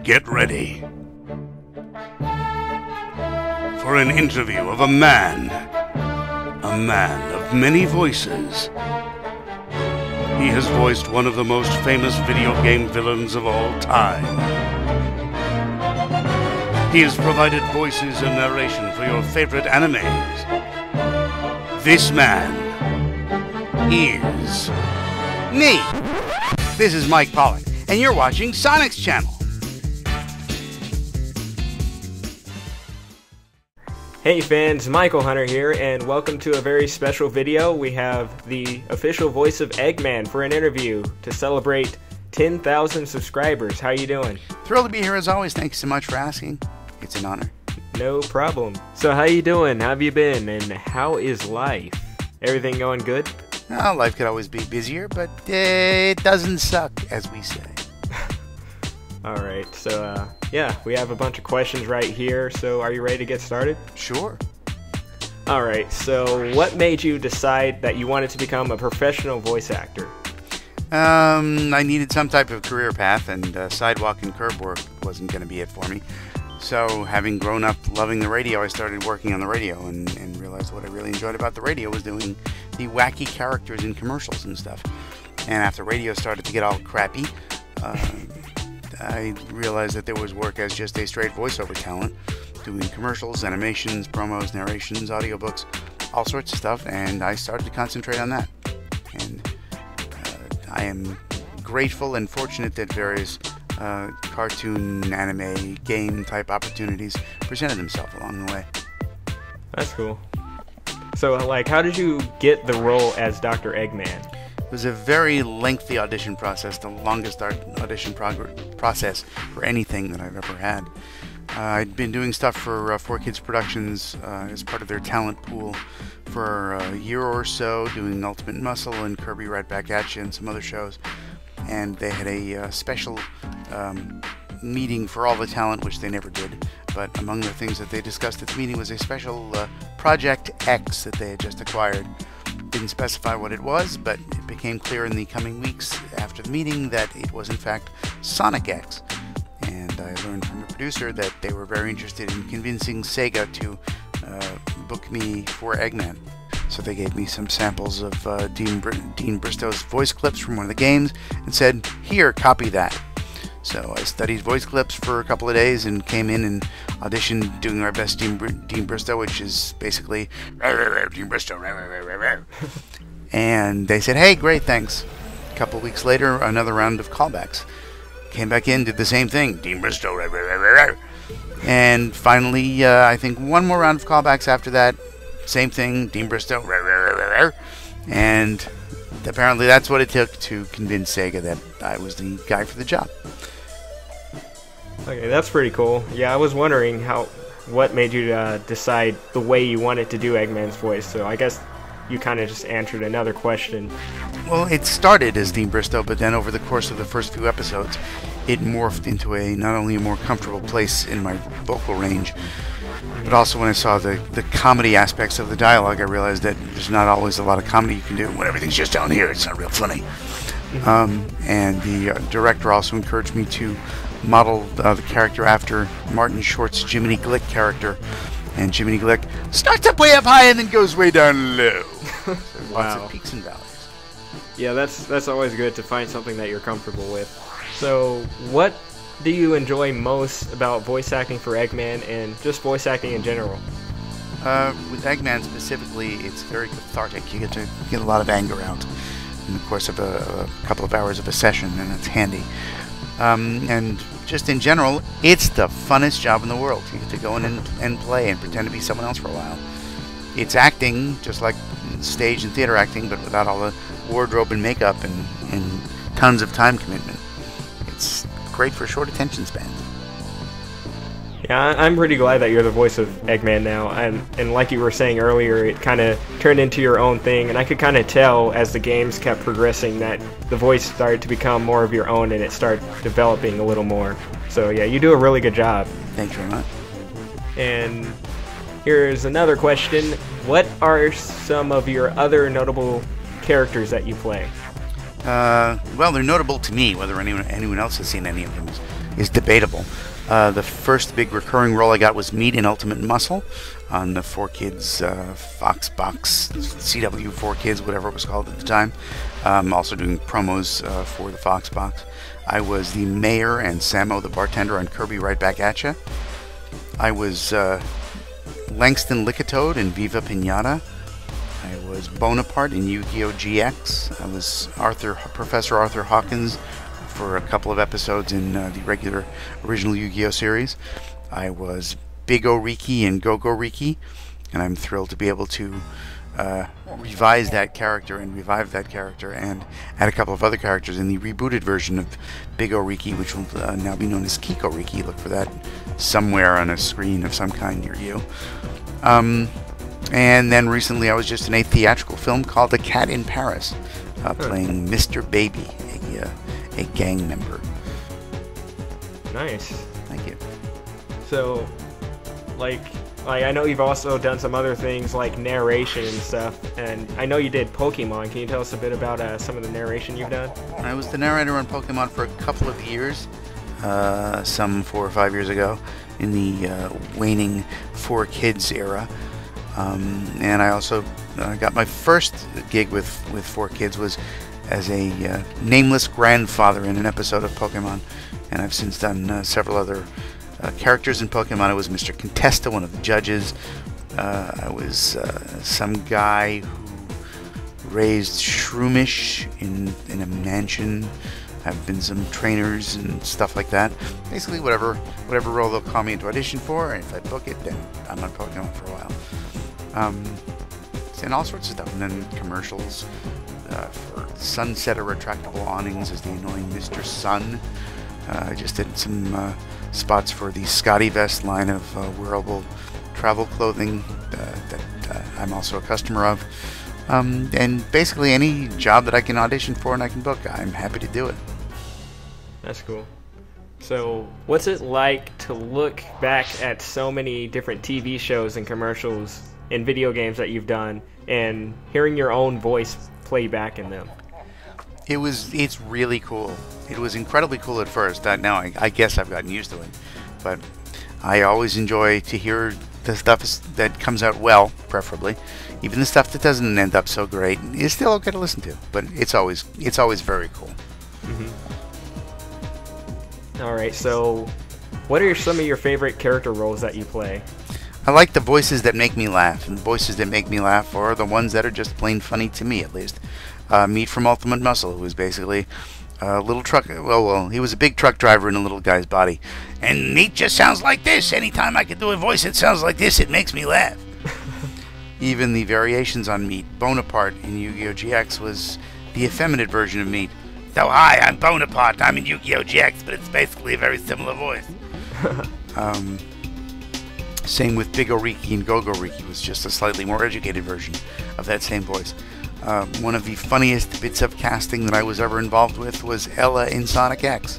Get ready for an interview of a man of many voices. He has voiced one of the most famous video game villains of all time. He has provided voices and narration for your favorite animes. This man is me. This is Mike Pollock, and you're watching Sonic's channel. Hey fans, Michael Hunter here, and welcome to a very special video. We have the official voice of Eggman for an interview to celebrate 10,000 subscribers. How you doing? Thrilled to be here as always. Thanks so much for asking. It's an honor. No problem. So how you doing? How have you been? And how is life? Everything going good? Well, life could always be busier, but it doesn't suck, as we say. Alright, so yeah, we have a bunch of questions right here, so are you ready to get started? Sure. Alright, so what made you decide that you wanted to become a professional voice actor? I needed some type of career path, and sidewalk and curb work wasn't going to be it for me. So, having grown up loving the radio, I started working on the radio and realized what I really enjoyed about the radio was doing the wacky characters in commercials and stuff. And after radio started to get all crappy, I realized that there was work as just a straight voiceover talent, doing commercials, animations, promos, narrations, audiobooks, all sorts of stuff, and I started to concentrate on that. And I am grateful and fortunate that various cartoon, anime, game type opportunities presented themselves along the way. That's cool. So, like, how did you get the role as Dr. Eggman? It was a very lengthy audition process, the longest audition process for anything that I've ever had. I'd been doing stuff for 4Kids Productions as part of their talent pool for a year or so, doing Ultimate Muscle and Kirby Right Back At You and some other shows. And they had a special meeting for all the talent, which they never did. But among the things that they discussed at the meeting was a special Project X that they had just acquired. Didn't specify what it was, but it became clear in the coming weeks after the meeting that it was in fact Sonic X. And I learned from the producer that they were very interested in convincing Sega to book me for Eggman. So they gave me some samples of Dean Bristow's voice clips from one of the games and said, "Here, copy that." So I studied voice clips for a couple of days and came in and auditioned doing our best Dean Bristow, which is basically Dean Bristow. And they said, "Hey, great, thanks." A couple of weeks later, another round of callbacks. Came back in, did the same thing, Dean Bristow. And finally, I think one more round of callbacks after that, same thing, Dean Bristow. And apparently that's what it took to convince Sega that I was the guy for the job. Okay, that's pretty cool. Yeah, I was wondering what made you decide the way you wanted to do Eggman's voice, so I guess you kind of just answered another question. Well, it started as Dean Bristow, but then over the course of the first few episodes, it morphed into not only a more comfortable place in my vocal range, but also when I saw the comedy aspects of the dialogue, I realized that there's not always a lot of comedy you can do. When everything's just down here, it's not real funny. And the director also encouraged me to model the character after Martin Short's Jiminy Glick character. And Jiminy Glick starts up way up high and then goes way down low. So lots of peaks and valleys. Yeah, that's always good to find something that you're comfortable with. So, what do you enjoy most about voice acting for Eggman and just voice acting in general? With Eggman specifically, it's very cathartic. You get to get a lot of anger out in the course of a couple of hours of a session, and it's handy. And just in general, it's the funnest job in the world. You get to go in and play and pretend to be someone else for a while. It's acting, just like stage and theater acting, but without all the wardrobe and makeup and tons of time commitment. It's great for short attention spans. Yeah, I'm pretty glad that you're the voice of Eggman now, and like you were saying earlier, it kind of turned into your own thing, and I could kind of tell as the games kept progressing that the voice started to become more of your own and it started developing a little more. So yeah, you do a really good job. Thank you very much. And here's another question. What are some of your other notable characters that you play? Well, they're notable to me. Whether anyone else has seen any of them is debatable. The first big recurring role I got was Meat in Ultimate Muscle on the 4Kids Fox Box, CW 4Kids, whatever it was called at the time. Also doing promos for the Fox Box. I was the mayor and Samo the bartender on Kirby Right Back At Ya. I was Langston Lickatoad in Viva Pinata. I was Bonaparte in Yu-Gi-Oh! GX. I was Professor Arthur Hawkins for a couple of episodes in the regular original Yu-Gi-Oh! Series. I was Big O Riki in Go-Go Riki, and I'm thrilled to be able to revise that character and revive that character and add a couple of other characters in the rebooted version of Big O Riki, which will now be known as Kiko Riki. Look for that somewhere on a screen of some kind near you. And then recently I was just in a theatrical film called The Cat in Paris, playing Mr. Baby, a gang member. Nice. Thank you. So, like I know you've also done some other things like narration and stuff, and I know you did Pokemon. Can you tell us a bit about some of the narration you've done? I was the narrator on Pokemon for a couple of years, some 4 or 5 years ago, in the waning 4Kids era. And I also got my first gig with 4Kids was as a nameless grandfather in an episode of Pokemon, and I've since done several other characters in Pokemon. I was Mr. Contesta, one of the judges. I was some guy who raised Shroomish in a mansion. I've been some trainers and stuff like that. Basically, whatever role they'll call me into audition for, and if I book it, then I'm on Pokemon for a while. And all sorts of stuff, and then commercials for Sunsetter retractable awnings as the annoying Mr. Sun. I just did some spots for the Scotty Vest line of wearable travel clothing that I'm also a customer of. And basically any job that I can audition for and I can book, I'm happy to do it. That's cool. So, what's it like to look back at so many different TV shows and commercials and video games that you've done and hearing your own voice play back in them? It's really cool. It was incredibly cool at first. Now I guess I've gotten used to it. But I always enjoy to hear the stuff that comes out well, preferably. Even the stuff that doesn't end up so great is still okay to listen to. But it's always very cool. Mm-hmm. Alright, so what are some of your favorite character roles that you play? I like the voices that make me laugh, and the voices that make me laugh are the ones that are just plain funny to me, at least. Meat from Ultimate Muscle, who was basically a little truck. Well, he was a big truck driver in a little guy's body, and Meat just sounds like this. Anytime I can do a voice that sounds like this, it makes me laugh. Even the variations on Meat, Bonaparte in Yu-Gi-Oh! GX was the effeminate version of Meat. So, hi, I'm Bonaparte. I'm in Yu-Gi-Oh! GX, but it's basically a very similar voice. Same with Big O Riki and Go-Go Riki, was just a slightly more educated version of that same voice. One of the funniest bits of casting that I was ever involved with was Ella in Sonic X,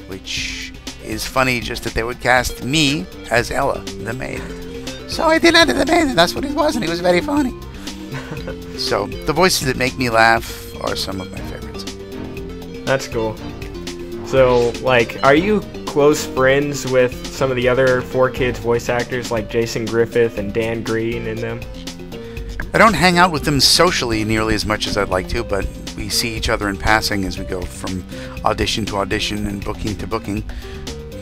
which is funny just that they would cast me as Ella, the maid. So I did Enter the Maid, and that's what he was, and he was very funny. So the voices that make me laugh are some of my favorites. That's cool. So, like, are you close friends with some of the other 4Kids voice actors like Jason Griffith and Dan Green and them? I don't hang out with them socially nearly as much as I'd like to, but we see each other in passing as we go from audition to audition and booking to booking.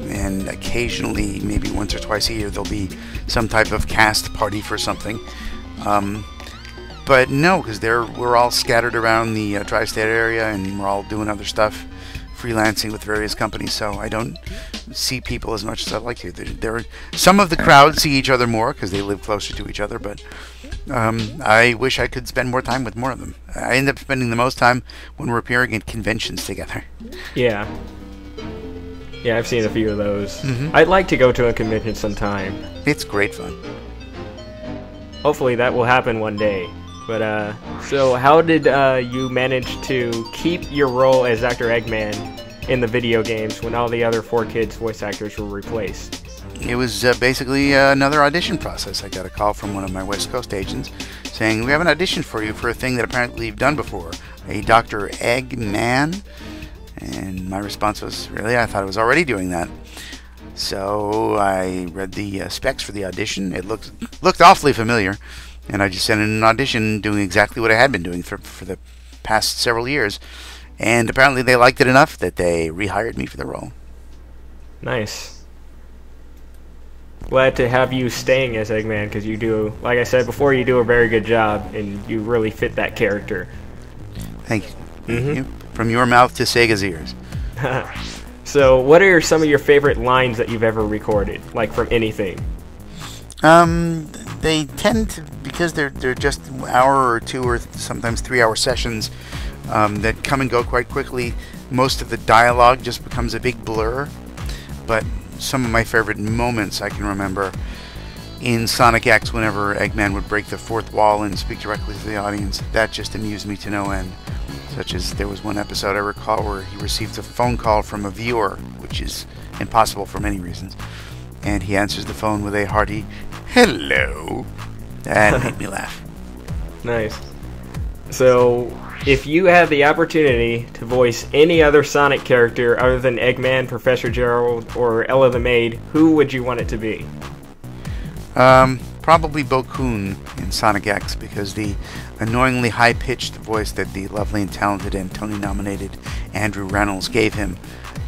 And occasionally, maybe once or twice a year, there'll be some type of cast party for something. But no, because we're all scattered around the tri-state area, and we're all doing other stuff, freelancing with various companies, so I don't see people as much as I'd like to. Some of the crowd see each other more because they live closer to each other, but I wish I could spend more time with more of them. I end up spending the most time when we're appearing at conventions together. Yeah, I've seen a few of those. Mm-hmm. I'd like to go to a convention sometime. It's great fun. Hopefully that will happen one day. But, so how did you manage to keep your role as Dr. Eggman in the video games when all the other 4Kids voice actors were replaced? It was basically another audition process. I got a call from one of my West Coast agents saying, we have an audition for you for a thing that apparently you've done before, a Dr. Eggman. And my response was, really? I thought I was already doing that. So I read the specs for the audition. It looked awfully familiar, and I just sent in an audition doing exactly what I had been doing for the past several years. And apparently they liked it enough that they rehired me for the role. Nice. Glad to have you staying as Eggman, because you do, like I said before, you do a very good job, and you really fit that character. Thank you. Thank you. From your mouth to Sega's ears. So, what are some of your favorite lines that you've ever recorded, like from anything? They tend to, because they're just an hour or two or sometimes 3-hour sessions that come and go quite quickly. Most of the dialogue just becomes a big blur. But some of my favorite moments I can remember in Sonic X, whenever Eggman would break the fourth wall and speak directly to the audience, that just amused me to no end. Such as there was one episode I recall where he received a phone call from a viewer, which is impossible for many reasons, and he answers the phone with a hearty hello. That made me laugh. Nice. So, if you had the opportunity to voice any other Sonic character other than Eggman, Professor Gerald, or Ella the Maid, who would you want it to be? Probably Bo-Kun in Sonic X, because the annoyingly high-pitched voice that the lovely and talented and Tony-nominated Andrew Reynolds gave him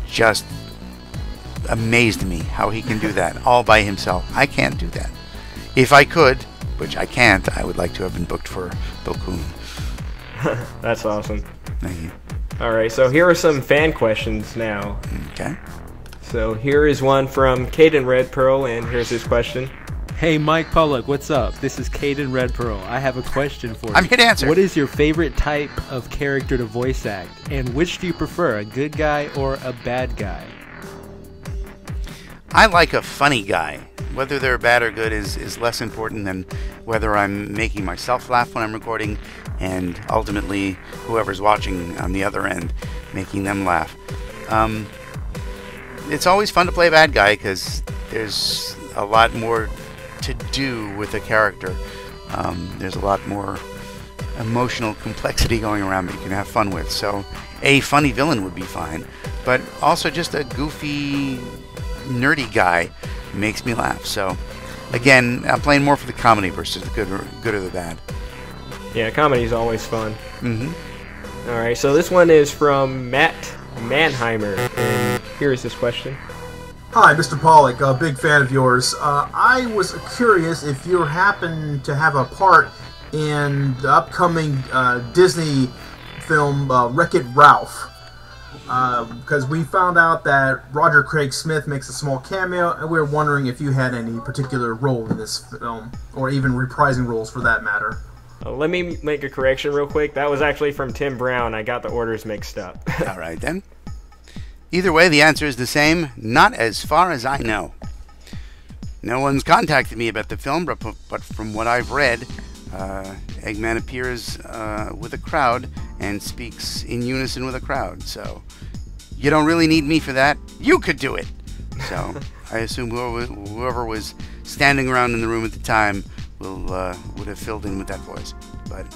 just amazed me how he can do that all by himself. I can't do that. If I could, which I can't, I would like to have been booked for Bo-Kun. That's awesome. Thank you. Alright, so here are some fan questions now. Okay. So here is one from Caden Red Pearl, and here's his question. Hey, Mike Pollock, what's up? This is Caden Red Pearl. I have a question for you. I'm here to answer. What is your favorite type of character to voice act? And which do you prefer, a good guy or a bad guy? I like a funny guy. Whether they're bad or good is less important than whether I'm making myself laugh when I'm recording, and ultimately whoever's watching on the other end, making them laugh. It's always fun to play a bad guy because there's a lot more to do with a character. There's a lot more emotional complexity going around that you can have fun with. So a funny villain would be fine, but also just a goofy, nerdy guy makes me laugh. So again, I'm playing more for the comedy versus the good or the bad. Yeah, comedy's always fun. Mm-hmm. Alright, so this one is from Matt Mannheimer, and here is this question. Hi, Mr. Pollock, a big fan of yours. I was curious if you happen to have a part in the upcoming Disney film Wreck-It Ralph. Because we found out that Roger Craig Smith makes a small cameo, and we were wondering if you had any particular role in this film, or even reprising roles for that matter. Let me make a correction real quick. That was actually from Tim Brown. I got the orders mixed up. All right, then. Either way, the answer is the same. Not as far as I know. No one's contacted me about the film, but from what I've read, Eggman appears with a crowd and speaks in unison with a crowd. So you don't really need me for that. You could do it. So I assume whoever was standing around in the room at the time would have filled in with that voice. But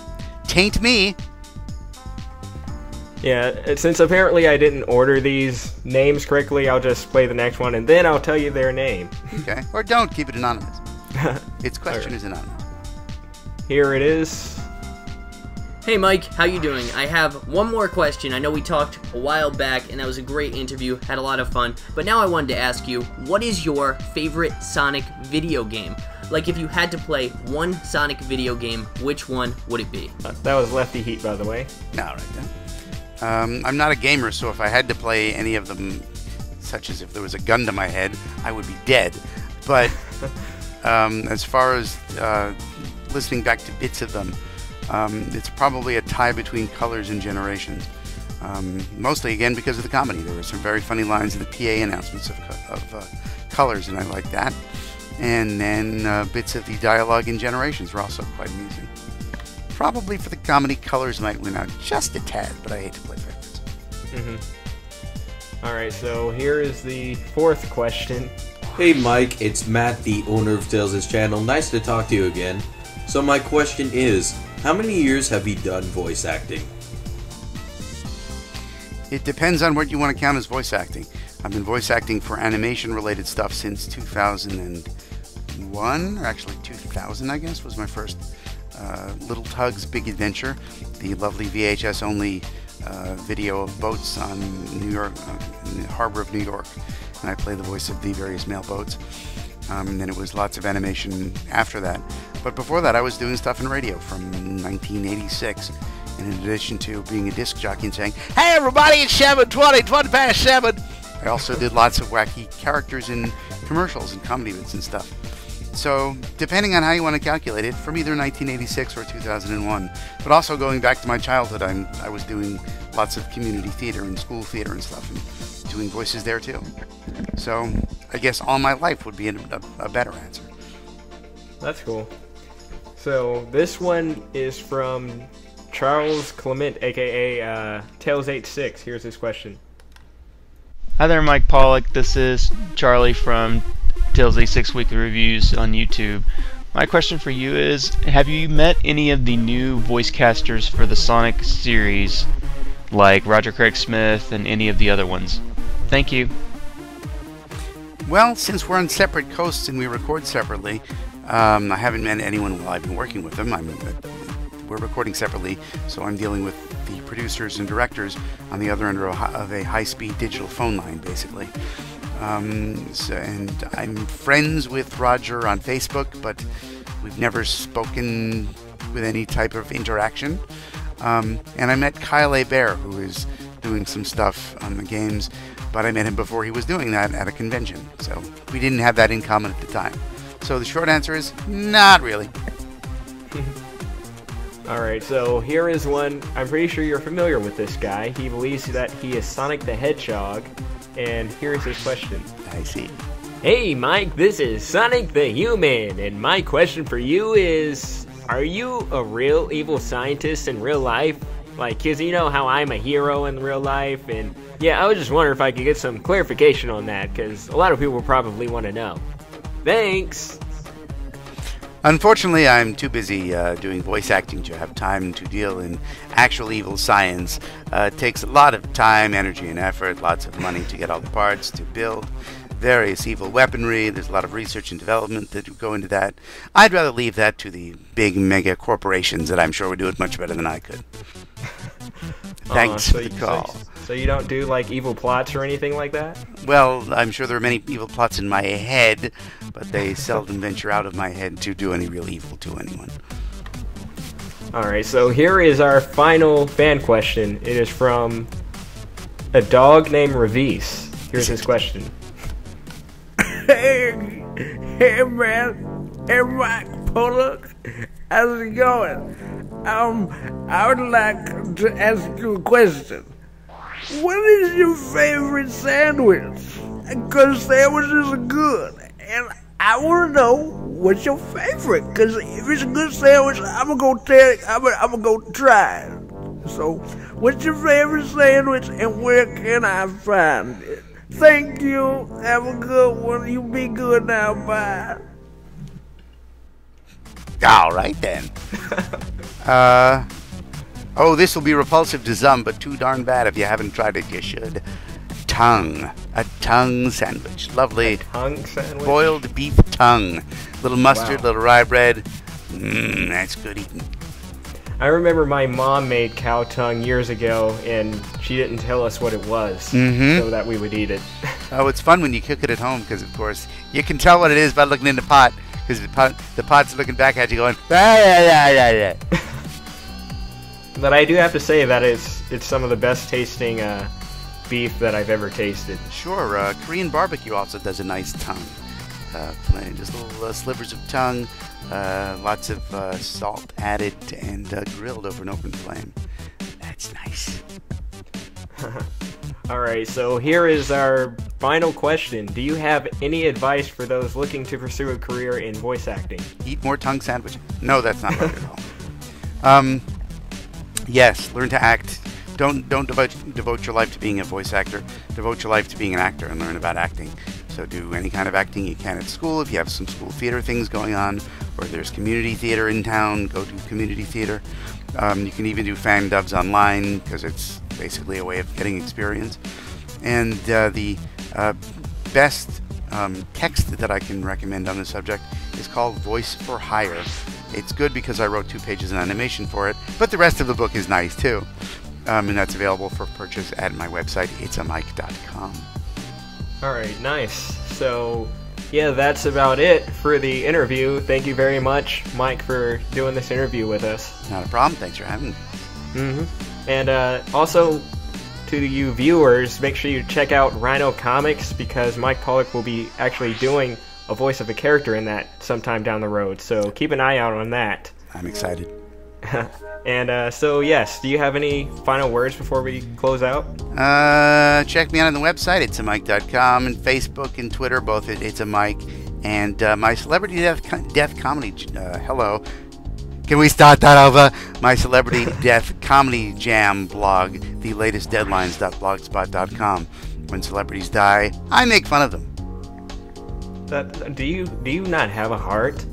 tain't me. Yeah, since apparently I didn't order these names correctly, I'll just play the next one, and then I'll tell you their name. Okay. Or don't. Keep it anonymous. Its question is anonymous. Here it is. Hey Mike, how you doing? I have one more question. I know we talked a while back, and that was a great interview, had a lot of fun, but now I wanted to ask you, what is your favorite Sonic video game? Like, if you had to play one Sonic video game, which one would it be? That was Lefty Heat, by the way. All right, then. I'm not a gamer, so if I had to play any of them, such as if there was a gun to my head, I would be dead. But as far as listening back to bits of them, it's probably a tie between Colors and Generations. Mostly, again, because of the comedy. There were some very funny lines in the PA announcements of Colors, and I like that. And then bits of the dialogue in Generations were also quite amusing. Probably for the comedy, Colors might win out just a tad, but I hate to play favorites. Mm-hmm. Alright, so here is the fourth question. Hey Mike, it's Matt, the owner of Tails' channel. Nice to talk to you again. So my question is, how many years have you done voice acting? It depends on what you want to count as voice acting. I've been voice acting for animation-related stuff since 2001, or actually 2000, I guess, was my first Little Tug's Big Adventure, the lovely VHS-only video of boats on New York, in the harbor of New York, and I play the voice of the various male boats. And then it was lots of animation after that. But before that, I was doing stuff in radio from 1986. And in addition to being a disc jockey and saying, "Hey everybody, it's 7:20, 20 past 7," I also did lots of wacky characters in commercials and comedy bits and stuff. So, depending on how you want to calculate it, from either 1986 or 2001. But also going back to my childhood, I was doing lots of community theater and school theater and stuff, and doing voices there too. So, I guess all my life would be a better answer. That's cool. So, this one is from Charles Clement, aka Tails86. Here's his question. Hi there, Mike Pollock. This is Charlie from Tails86 Weekly Reviews on YouTube. My question for you is, have you met any of the new voice casters for the Sonic series, like Roger Craig Smith and any of the other ones? Thank you. Well, since we're on separate coasts and we record separately, I haven't met anyone while I've been working with them. We're recording separately, so I'm dealing with the producers and directors on the other end of a high-speed digital phone line, basically. And I'm friends with Roger on Facebook, but we've never spoken with any type of interaction. And I met Kyle A. Bear, who is doing some stuff on the games, but I met him before he was doing that at a convention, so we didn't have that in common at the time. So the short answer is, not really. Alright, so here is one. I'm pretty sure you're familiar with this guy. He believes that he is Sonic the Hedgehog, and here's his question. I see. Hey Mike, this is Sonic the Human, and my question for you is, are you a real evil scientist in real life? Like, 'cause you know how I'm a hero in real life, and yeah, I was just wondering if I could get some clarification on that, 'cause a lot of people probably want to know. Thanks! Unfortunately, I'm too busy doing voice acting to have time to deal in actual evil science. It takes a lot of time, energy, and effort, lots of money to get all the parts, to build various evil weaponry. There's a lot of research and development that go into that. I'd rather leave that to the big mega corporations that I'm sure would do it much better than I could. Thanks for the call. So you don't do, like, evil plots or anything like that? Well, I'm sure there are many evil plots in my head, but they seldom venture out of my head to do any real evil to anyone. Alright, so here is our final fan question. It is from a dog named Ravis. Here's his question. Hey man, hey Mike Pollock, how's it going? I would like to ask you a question. What is your favorite sandwich? Because sandwiches are good, and I want to know what's your favorite. Because if it's a good sandwich, I'm gonna go try it. So, what's your favorite sandwich, and where can I find it? Thank you. Have a good one. You be good now. Bye. All right then. Oh, this will be repulsive to some, but too darn bad. If you haven't tried it, you should. Tongue. A tongue sandwich. Lovely. A tongue sandwich? Boiled beef tongue. Little mustard, little rye bread. That's good eating. I remember my mom made cow tongue years ago, and she didn't tell us what it was, so that we would eat it. Oh, it's fun when you cook it at home, because, of course, you can tell what it is by looking in the pot, because the pot's looking back at you going, But I do have to say that it's some of the best tasting beef that I've ever tasted. Sure, Korean barbecue also does a nice tongue. Just little slivers of tongue, lots of salt added, and grilled over an open flame. That's nice. Alright, so here is our final question. Do you have any advice for those looking to pursue a career in voice acting? Eat more tongue sandwich. No, that's not right at all. Yes, learn to act. Don't devote your life to being a voice actor. Devote your life to being an actor and learn about acting. So do any kind of acting you can at school. If you have some school theater things going on, or there's community theater in town, go do community theater. You can even do fan dubs online, because it's basically a way of getting experience. And the best text that I can recommend on the subject is called Voice for Hire. It's good because I wrote 2 pages in animation for it, but the rest of the book is nice too. And that's available for purchase at my website, itsamike.com. Alright, nice. So, yeah, that's about it for the interview. Thank you very much, Mike, for doing this interview with us. Not a problem. Thanks for having me. And also, to you viewers, make sure you check out Rhino Comics, because Mike Pollock will be actually doing a voice of a character in that sometime down the road. So keep an eye out on that. I'm excited. And so, yes, do you have any final words before we close out? Check me out on the website, itsamike.com, and Facebook and Twitter, both at It's a Mike. And my Celebrity Death Comedy... hello. Can we start that over? My Celebrity Death Comedy Jam blog, thelatestdeadlines.blogspot.com. When celebrities die, I make fun of them. Do you not have a heart?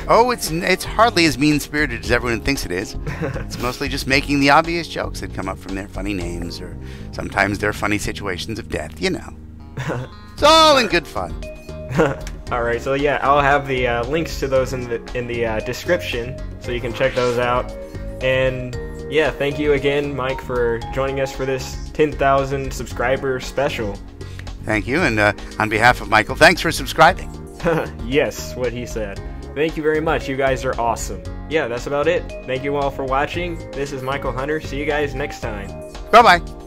Oh, it's hardly as mean-spirited as everyone thinks it is. It's mostly just making the obvious jokes that come up from their funny names, or sometimes their funny situations of death, you know. It's all in good fun. Alright, so yeah, I'll have the links to those in the description, so you can check those out. And yeah, thank you again, Mike, for joining us for this 10,000 subscriber special. Thank you, and on behalf of Michael, thanks for subscribing. Yes, what he said. Thank you very much. You guys are awesome. Yeah, that's about it. Thank you all for watching. This is Michael Hunter. See you guys next time. Bye-bye.